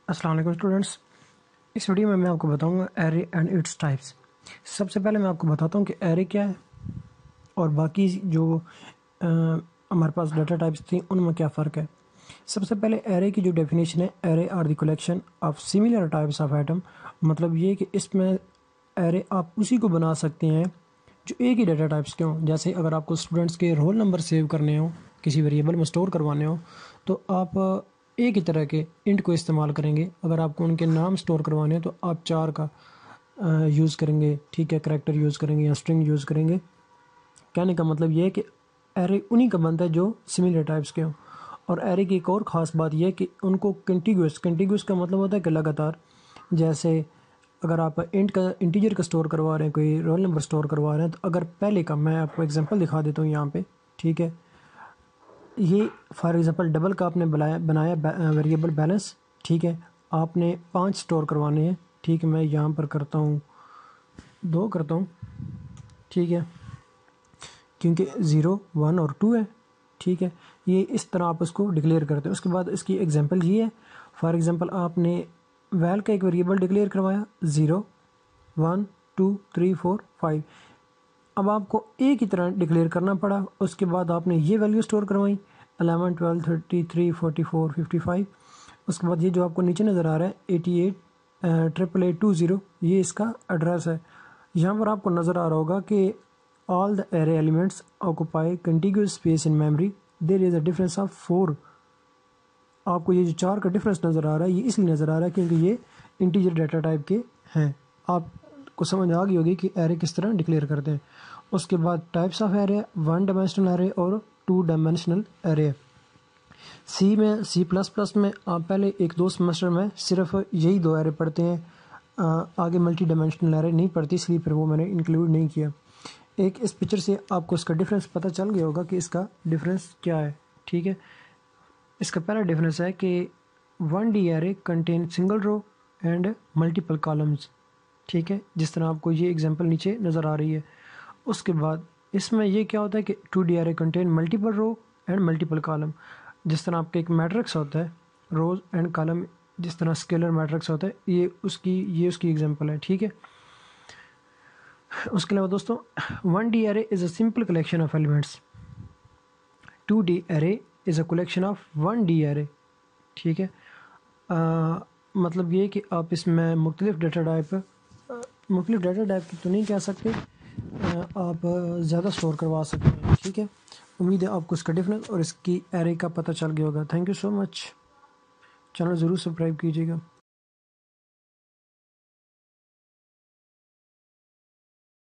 अस्सलाम वालेकुम स्टूडेंट्स। इस वीडियो में मैं आपको बताऊंगा एरे एंड इट्स टाइप्स। सबसे पहले मैं आपको बताता हूं कि एरे क्या है और बाकी जो हमारे पास डाटा टाइप्स थी उनमें क्या फ़र्क है। सबसे पहले एरे की जो डेफिनेशन है, array are the collection of similar types of item. मतलब ये कि इसमें एरे आप उसी को बना सकते हैं जो एक ही डाटा टाइप्स के हों। जैसे अगर आपको स्टूडेंट्स के रोल नंबर सेव करने हो, किसी वेरिएबल में स्टोर करवाने हो, तो आप एक ही तरह के इंट को इस्तेमाल करेंगे। अगर आपको उनके नाम स्टोर करवाने हैं तो आप 4 का यूज़ करेंगे, ठीक है, करैक्टर यूज़ करेंगे या स्ट्रिंग यूज़ करेंगे। कहने का मतलब ये है कि एरे उन्हीं का बनता है जो सिमिलर टाइप्स के हों। और एरे की एक और ख़ास बात यह है कि उनको कंटिग्यूस का मतलब होता है कि लगातार। जैसे अगर आप इंट का इंटीजर का स्टोर करवा रहे हैं, कोई रोल नंबर स्टोर करवा रहे हैं, तो अगर पहले का मैं आपको एग्जांपल दिखा देता हूँ यहाँ पे, ठीक है। ये फॉर एग्जांपल डबल का आपने बनाया वेरिएबल बैलेंस, ठीक है। आपने 5 स्टोर करवाने हैं, ठीक है। मैं यहाँ पर करता हूँ 2 करता हूँ, ठीक है, क्योंकि 0, 1 और 2 है, ठीक है। ये इस तरह आप उसको डिक्लेयर करते हैं। उसके बाद इसकी एग्जांपल ये है, फॉर एग्जांपल आपने वैल का एक वेरिएबल डिक्लेयर करवाया 0, 1, 2, 3, 4, 5। अब आपको एक ही तरह डिक्लेयर करना पड़ा। उसके बाद आपने ये वैल्यू स्टोर करवाई 11, 12, 33, 44, 55। उसके बाद ये जो आपको नीचे नज़र आ रहा है 88 88820, ये इसका एड्रेस है। यहाँ पर आपको नज़र आ रहा होगा कि all the array elements occupy contiguous space in memory, there is a difference of 4। आपको ये जो 4 का डिफरेंस नज़र आ रहा है, ये इसलिए नज़र आ रहा है क्योंकि ये इंटीजर डाटा टाइप के हैं। आपको समझ आ गई होगी कि एरे किस तरह डिक्लेयर करते हैं। उसके बाद types of array, 1 dimensional array और 2 dimensional array. C plus plus में आप पहले 1-2 सेमेस्टर में सिर्फ यही 2 एरे पढ़ते हैं, आगे मल्टी डायमेंशनल एरे नहीं पढ़ती, इसलिए फिर वो मैंने इंक्लूड नहीं किया। एक इस पिक्चर से आपको इसका डिफरेंस पता चल गया होगा कि इसका डिफरेंस क्या है, ठीक है। इसका पहला डिफरेंस है कि 1D array contain single row and multiple columns, ठीक है, जिस तरह आपको ये एग्जांपल नीचे नज़र आ रही है। उसके बाद इसमें ये क्या होता है कि 2D array contain multiple row and multiple column. जिस तरह आपका एक मैट्रिक्स होता है, रोज एंड कॉलम, जिस तरह स्केलर मैट्रिक्स होता है, ये उसकी एग्जांपल है, ठीक है। उसके अलावा दोस्तों, 1D array is a simple collection of elements, 2D array is a collection of 1D array, ठीक है। मतलब ये कि आप इसमें मुख्तलिफ डाटा टाइप की तो नहीं कह सकते, आप ज़्यादा स्टोर करवा सकते हैं, ठीक है। उम्मीद है आपको इसका डिफरेंस और इसकी एरे का पता चल गया होगा। Thank you so much. Channel ज़रूर सब्सक्राइब कीजिएगा।